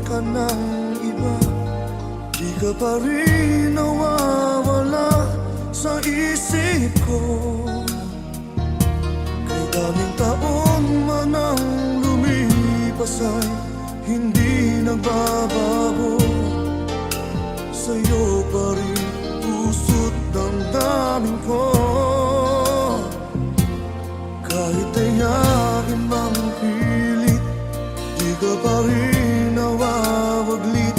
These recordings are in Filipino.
ka ng iba, di ka pa rin nawawala sa isip ko. Kay daming taon man ang lumipas ay hindi nagbabago. Sa'yo pa rin puso't damdamin ko. Kahit ayain mang pilit, di ka pa rin nawawaglit.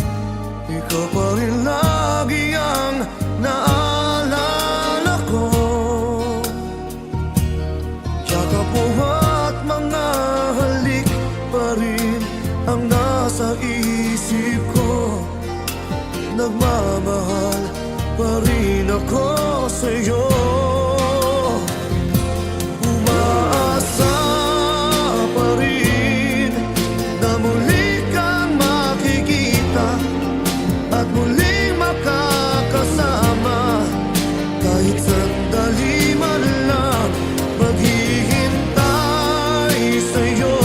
Ikaw pa rin lagi ang naalala ko. Yakap mo at mga halik pa rin ang nasa isip ko. Nagmamahal pa rin ako sa'yo. Umaasa pa rin na muli kang makikita at muling makakasama. Kahit sandali man lang maghihintay sa'yo.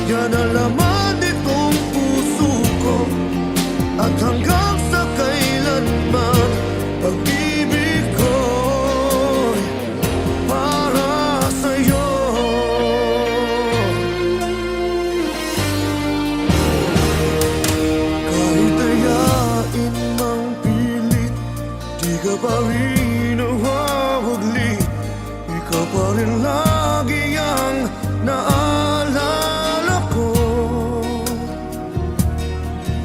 Yan ang laman nitong puso ko. At hanggang sa kailanman pag-ibig ko'y para sa'yo. Kahit ayain mang pilit, di ka pa rin nawawaglit. Ikaw pa rin lagi ang naalala ko.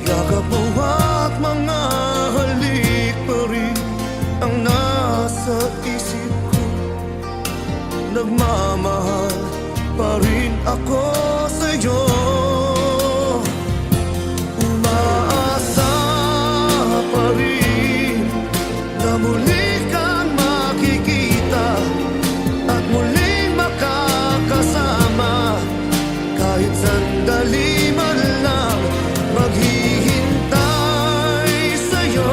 Yakap mo at mga halik pa rin ang nasa isip ko. Nagmamahal pa rin ako sa'yo. Umaasa pa rin na muli kang makikita at muling makakasama. Kahit sandali man lang maghihintay sa'yo.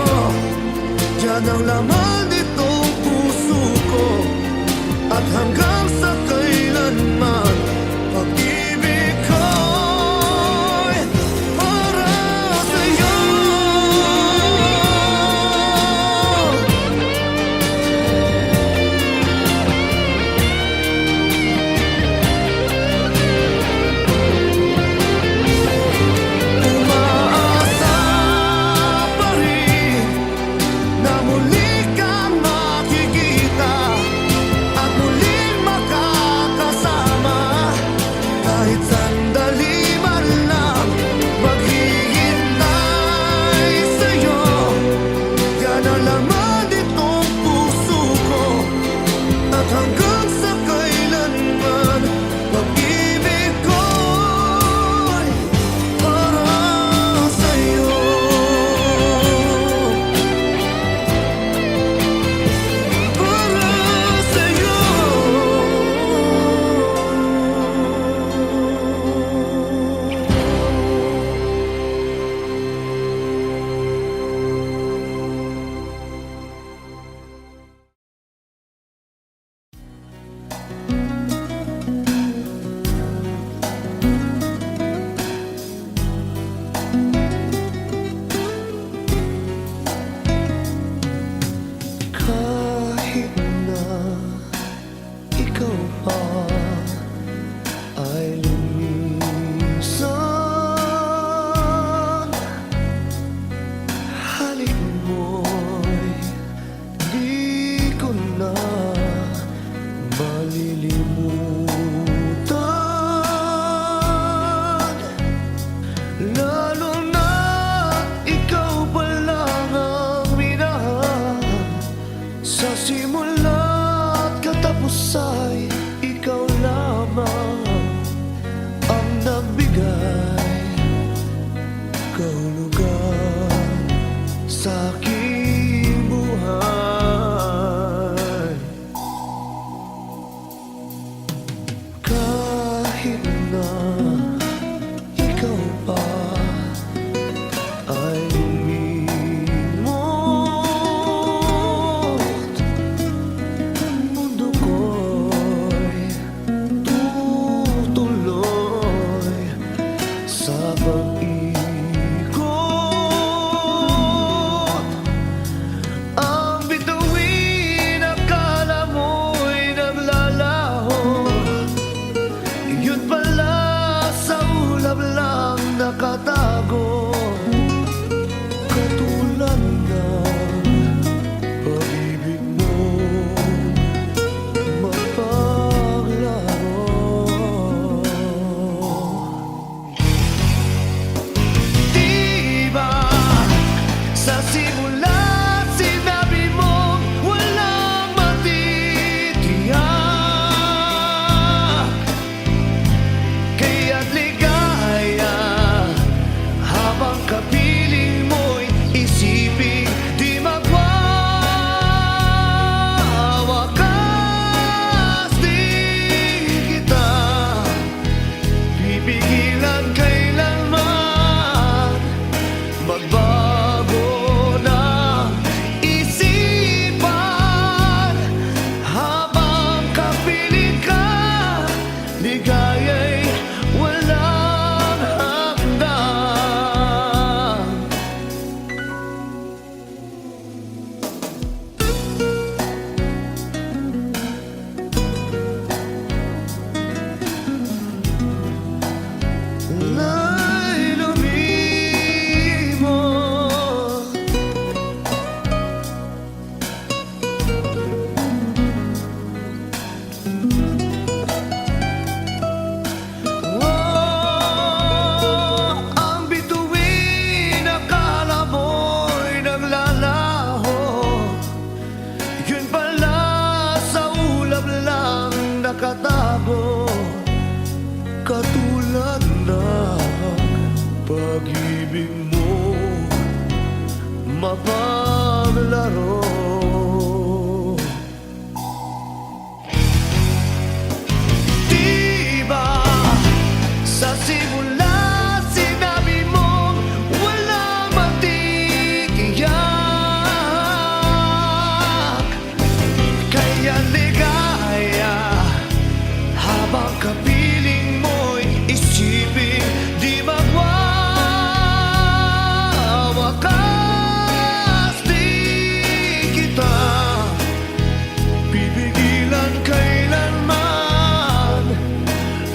Yan ang laman nitong puso ko. At hanggang sa kailanman pag-ibig ko'y para sa'yo. Umaasa pa rin na muli kang makikita at muling makakasama. Kahit sandali man lang maghihintay sa'yo. Yan ang laman nitong puso ko. At hanggang sa kailanman pag-ibig ko'y para sa'yo. Para sa'yo. Kahit na ikaw pa ay lumisan, halik mo'y di ko na malilimutan. Lalo na't ikaw pa lang ang minahal. Sa simula't katapos ay ikaw lamang ang nagbigay kahulugan sa aking buhay. Kahit na ikaw pa ay lumimot, ang mundo ko'y tutuloy sa pag-ibig. Habang kapiling mo'y isipin di magwawakas. Di kita pipigilan kailanman magbago ng isipan. Habang kapiling ka, ligaya'y walang hanggan. Na'y lumimot, ang bituin akala mo'y naglalaho, yun pala sa ulap lang nakatago. Katulad ng pag-ibig mo mapaglaro. Di ba sa simula sinabi mong walang matitiyak, kaya ligaya habang kapiling mo'y isipin di magwawakas. Di kita pipigilan kailanman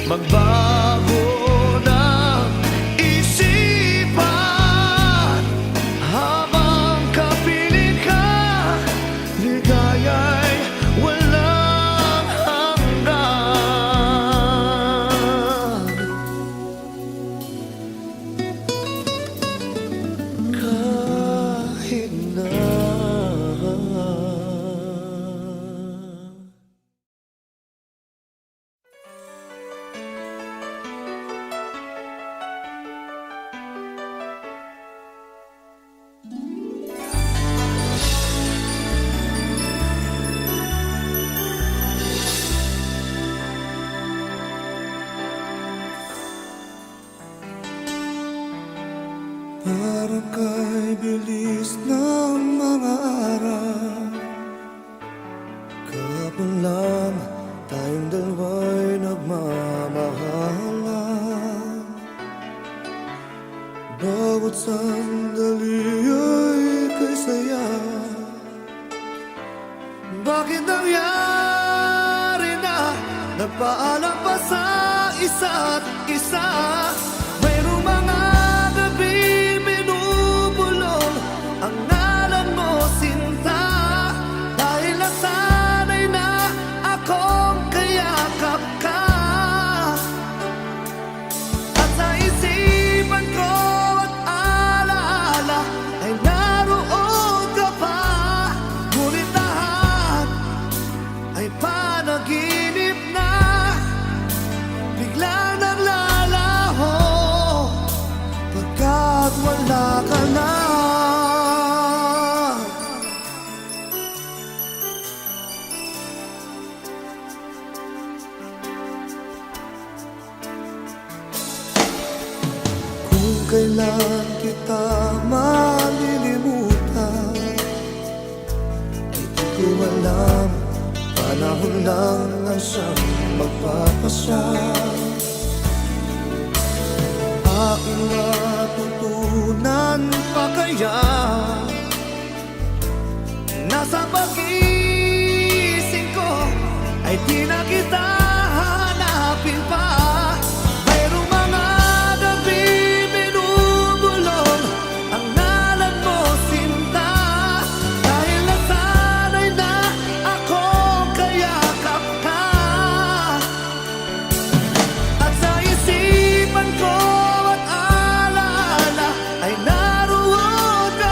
magbago ng isipan. Habang kapiling ka, ligaya'y walang hanggan. Kahit na parang kay bilis ng mga araw, kahapon lang tayong dalawa'y nagmamahalan. Bawat sandali ay kay saya. Bakit nangyari na nagpaalam pa sa isa't isa? Mayroong mga gabi binubulong ang ngalan mo, sinta, dahil nasanay na akong kayakap ka. At sa isipan ko at alaala ay naroon ka pa, ngunit lahat ay panaginip na, bigla nang lalaho pagkat wala ka na. Kung kailan kita malilimutan, di ko alam, panahon lang ang siyang magpapasya. Aking natutunan pa kaya nasa pag-ising ko ay di na kita hanapin pa. Mayroong mga gabi binubulong ang ngalan mo, sinta, dahil nasanay na akong kayakap ka. At sa isipan ko at alaala ay naroon ka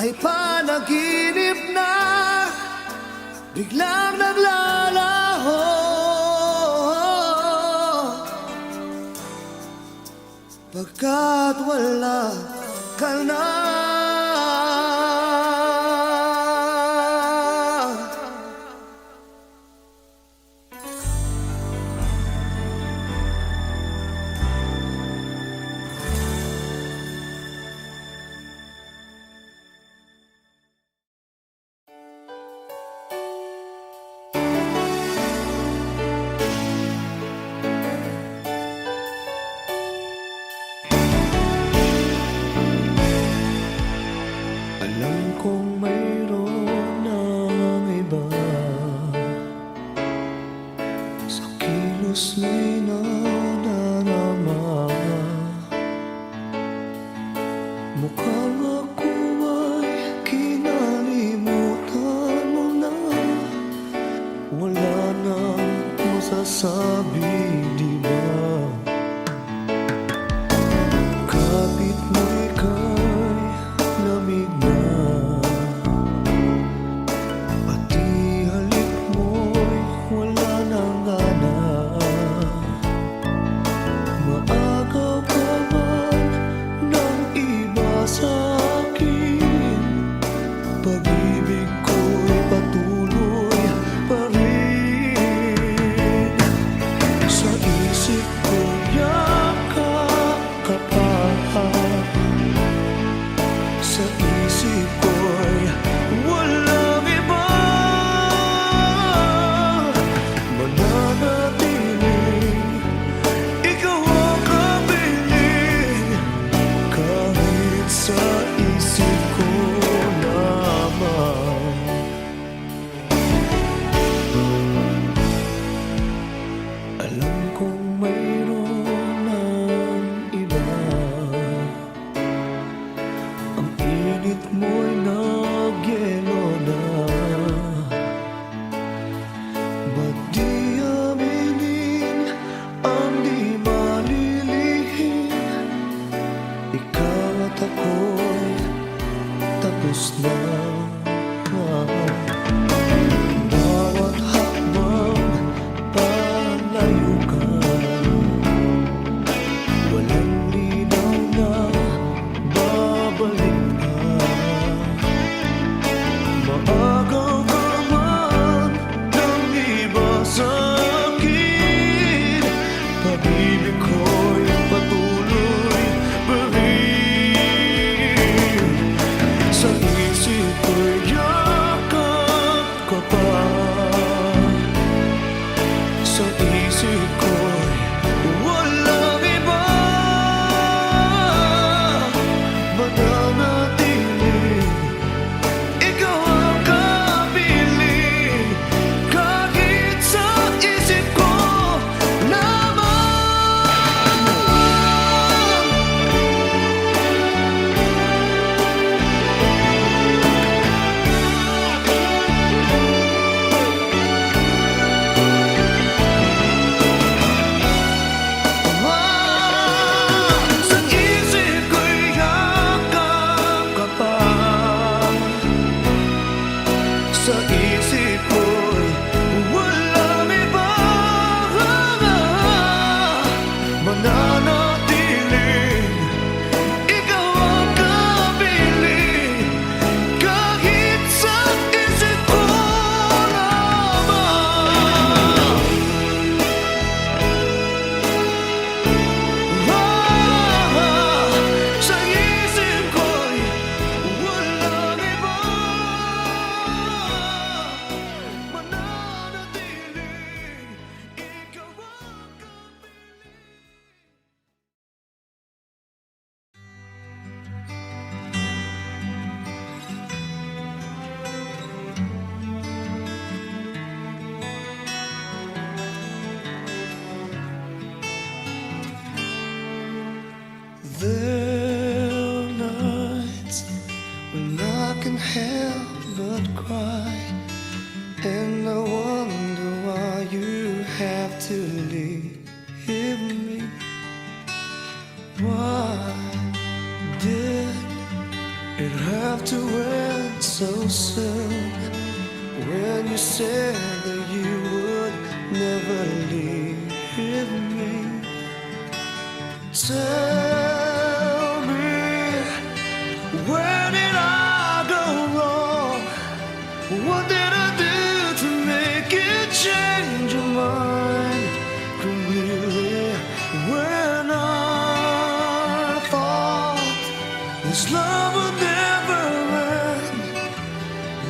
ay panaginip na biglang naglalaho. Pagkat wala ka na. Alam kong mayroon ng iba sa kilos mo'y nadarama. Mukhang ako ay kinalimutan mo na. Wala nang masasabi, di ba? Kapit mo'y kay lamig na, pati halik mo'y wala nang gana. Maagaw ka man ng iba sa akin, pag-ibig ko'y patuloy pa rin. Sa isip ko yakap ka pa, sa isip ko'y walang iba. Mananatiling ikaw ang kapiling, kahit sa isip ko lamang. Alam kong mayroon ng iba, ang init mo'y nagyelo na. Ba't di aminin ang di malilihim? Ikaw at ako'y tapos na. Bawat hakbang palayo ka, walang linaw na babalik ka. Maagaw ka man ng iba sa akin, pag-ibig ko'y patuloy pa rin. Sa isip ko'y yakap ka pa, sa isip ko'y walang iba. Mananatiling ikaw ang kapiling, kahit sa isip ko lamang. Sa isip ko'y yakap ka pa, sa isip ko'y walang iba. Mananatiling ikaw ang kapiling, kahit sa isip ko lamang. Sa isip ko'y walang iba. Mananatiling ikaw ang There are nights when I can help but cry, and I wonder why you have to leave me. Why did It had to end so soon when you said that you would never leave me. Tell me, where did I go wrong? What did I do to make you change your mind completely? When I thought this love would never end,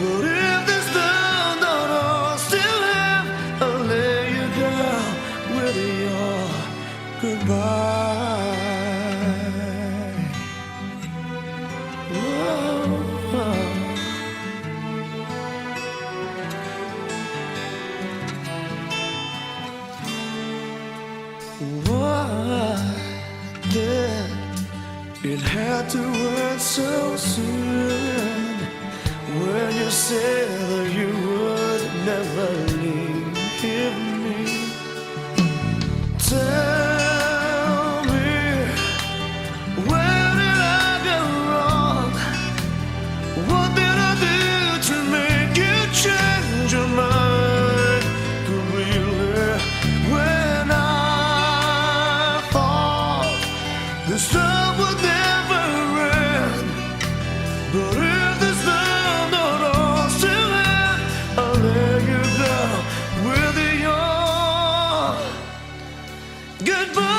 but if this done, I'll still have, I'll lay you down with your goodbye. Why did it have to end so soon when you said that you would never leave me? Tell me, where did I go wrong? What did I do to make you change your mind completely? When I thought this love would never end, but if this love don't all still end, I'll lay you down with your goodbye.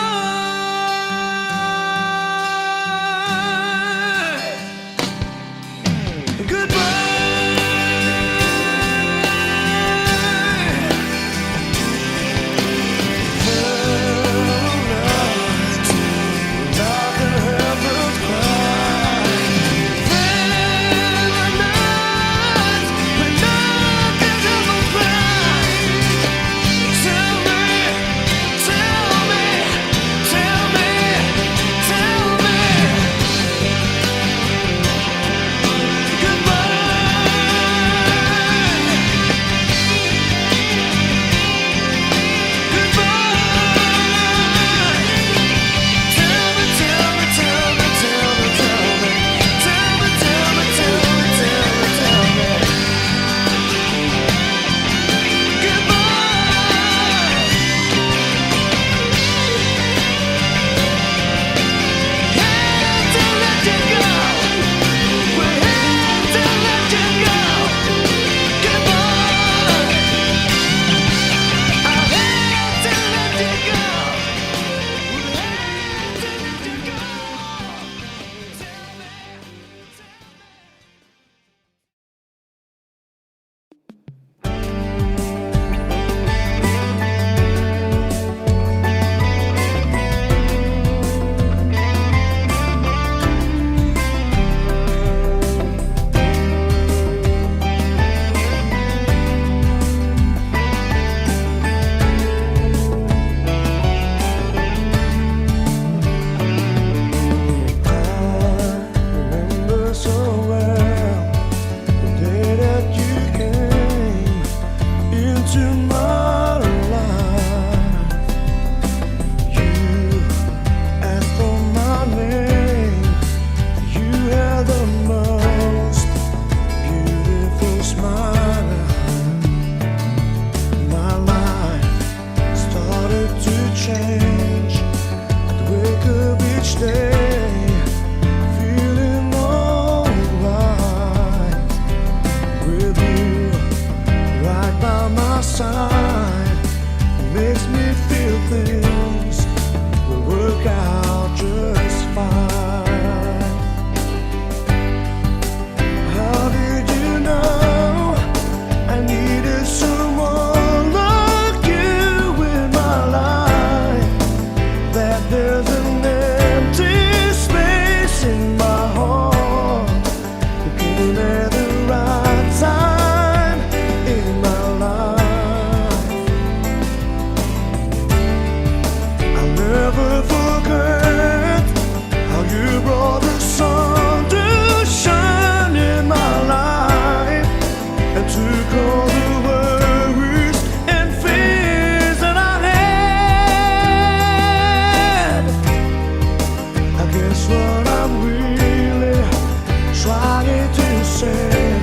trying to say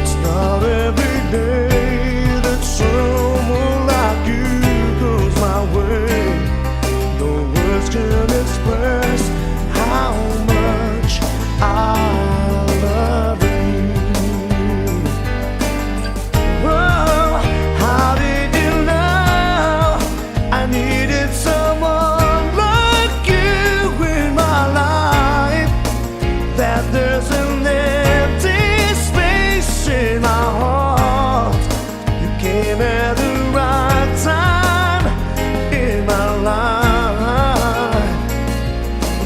it's not every day that someone like you goes my way. No words can express how much I love you. Oh, how did you know I needed someone like you in my life? That there's an empty space in my heart. You came at the right time in my life.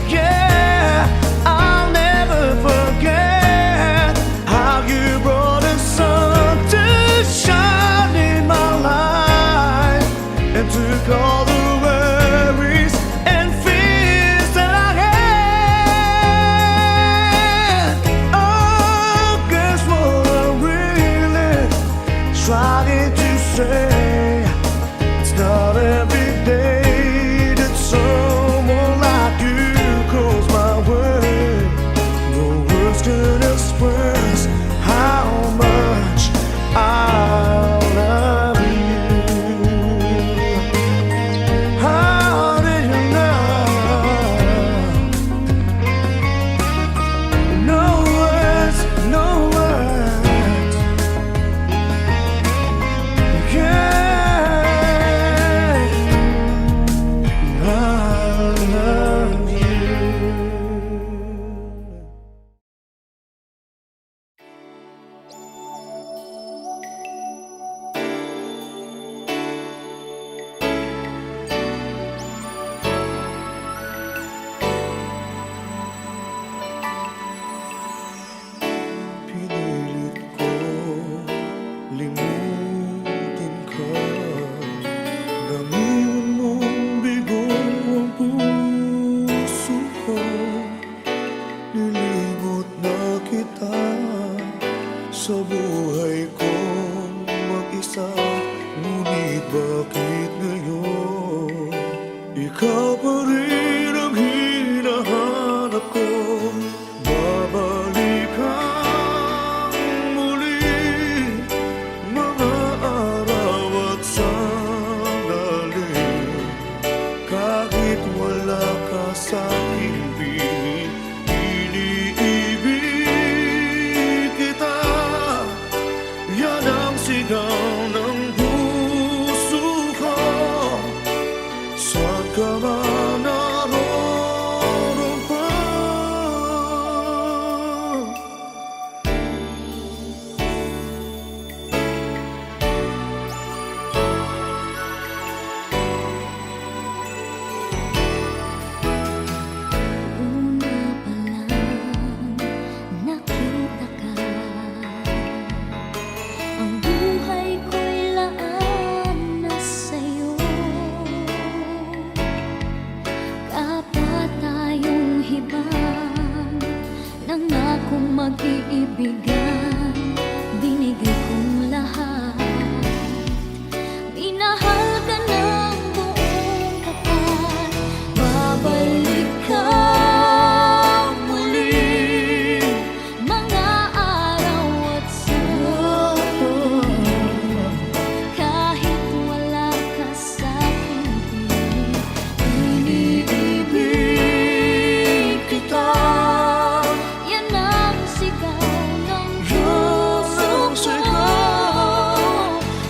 Yeah, I'll never forget how you brought the sun to shine in my life and took all the worries and fears that I had. Oh, guess what I'm really trying to say? It's not every day that someone like you calls my way. No words can express how much I love you. How did you know? No words, no words. Yeah, I love you. Pinilit ko limutin ka, nang iwan mong bigo ang puso ko. Nilimot na kita sa buhay kong mag-isa. Ngunit bakit ngayon ikaw pa rin ang hinahanap ko? Babalik kang muli, mga araw at sandali. Kahit wala ka sa ibig, iniibig kita. Yan ang sigaw ng puso ko. Saan ka man naroon pa? Una pa lang nakita ka, ang buhay ko'y laan na sa'yo. Kapag tayong hibang, nangakong mag-iibigan, binigay kong lahat. Minahal ka ng buong tapat, babalik ka muli, mga araw at sandali. Kahit wala ka sa piling, iniibig kita. Yan ang sigaw ng puso ko.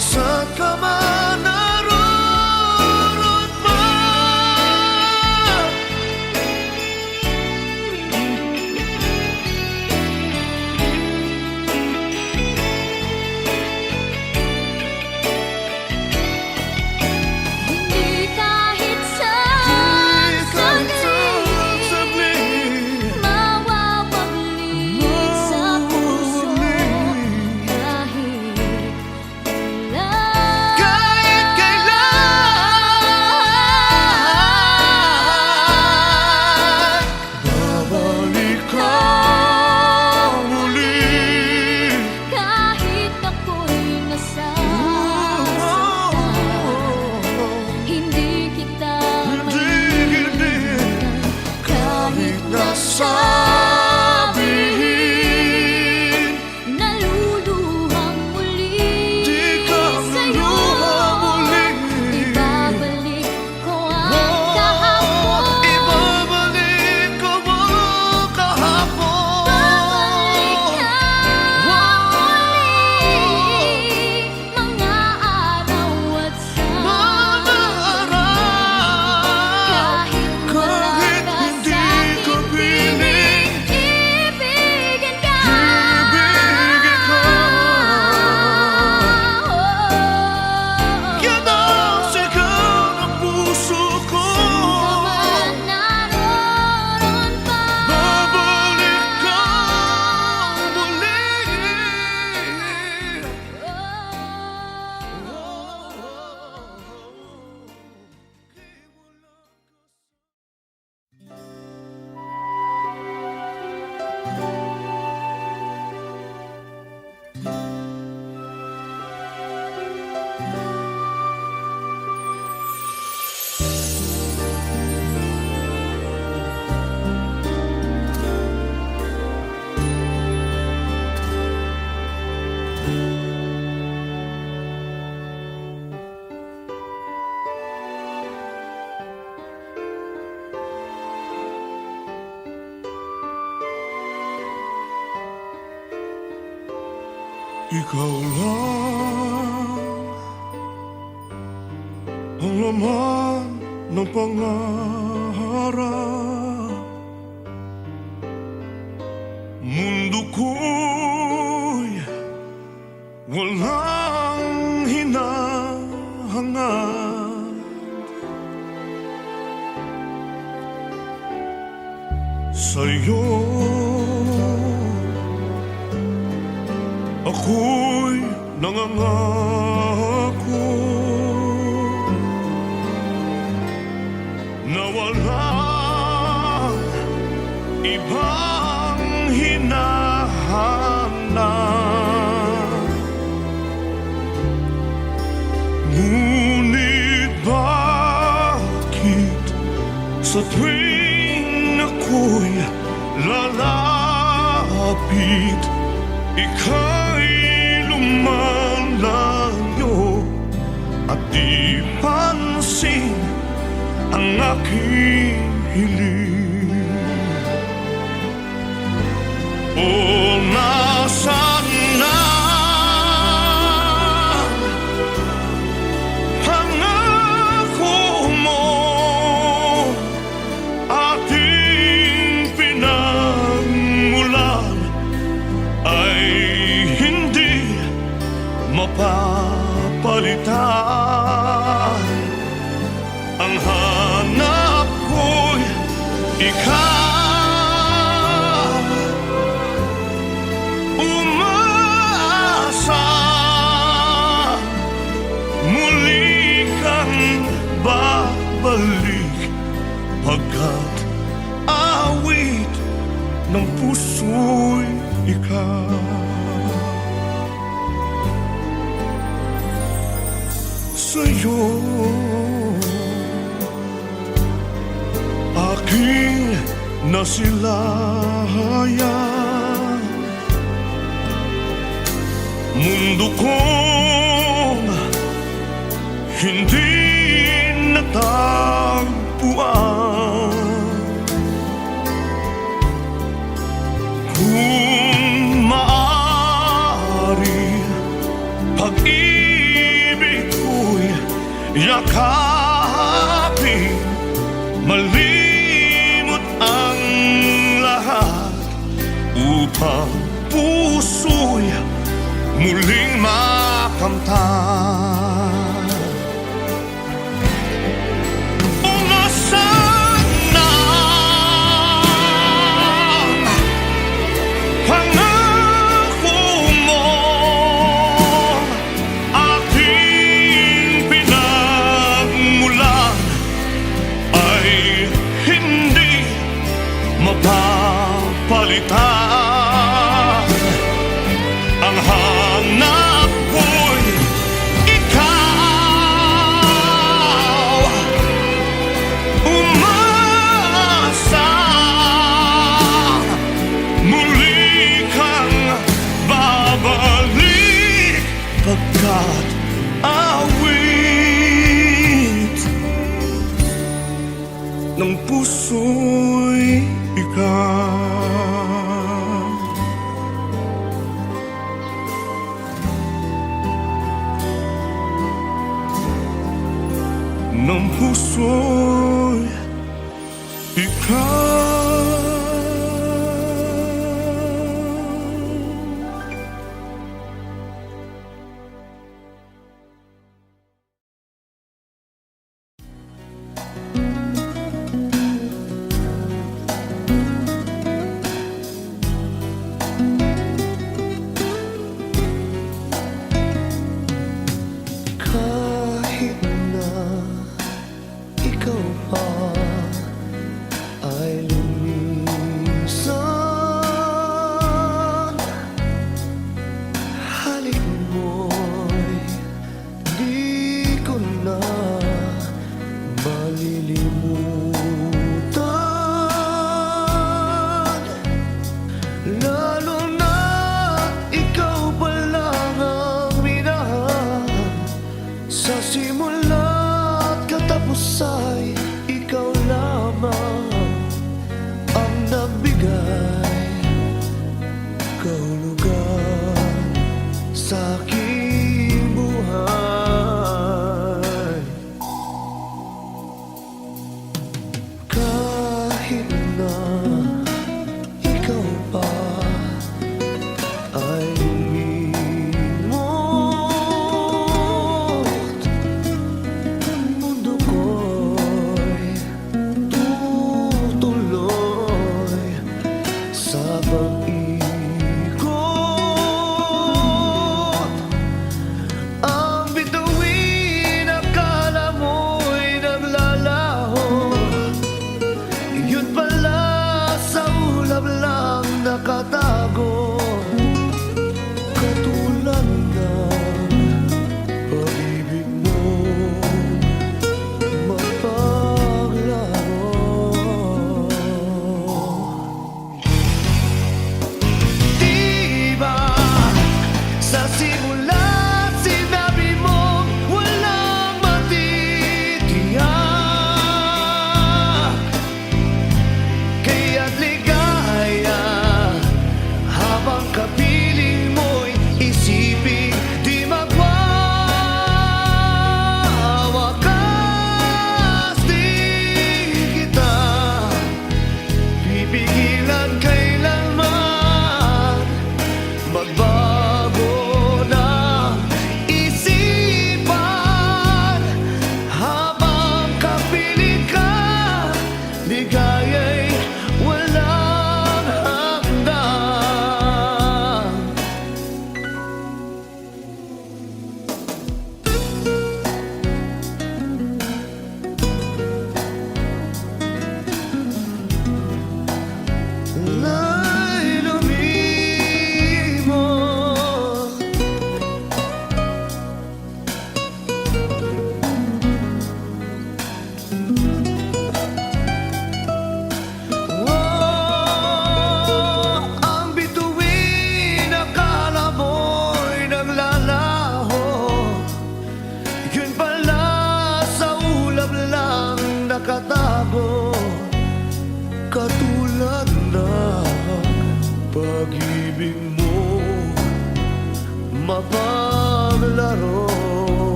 Saan ka man naroon pa? Hindi kahit sa saglit mawawaglit sa puso. Kahit kailan, Kahit kailan, babalik ka muli. kahit ako'y nasasaktan, hindi kita Hindi, maiiwan. Kahit nasabihin ikaw lang ang laman ng pangarap. Mundo ko'y walang hinahangad. Sa'yo ako'y nangangako na walang ibang hinahanap. Ngunit bakit sa tuwing ako'y lalapit, ika'y lumalayo at di pansin ang aking hiling? O nasaan na pangako mo, ating pinagmulan ay hindi mapapalitan. Ang hanap ko'y ikaw, umaasa muli kang babalik, pagkat awit ng puso'y ikaw. Sa'yo aking nasilayan, mundo kong hindi natagpuan. Kung maaari, pag-ibig ko'y yakapin, malimot ang lahat, upang puso'y muling makamtan. O nasaan na pangako mo, ating pinagmulan ay hindi mapapalitan. Ang hanap ko'y ikaw, umasa muli kang babalik, pagkat awit ng puso'y ikaw. nakatago katulad ng pag-ibig mo mapaglaro. Di ba sa simula sinabi mo walang matitiyak, kaya't ligaya habang kapiling mo'y isipin di magwawakas. Di kita pipigilan kailan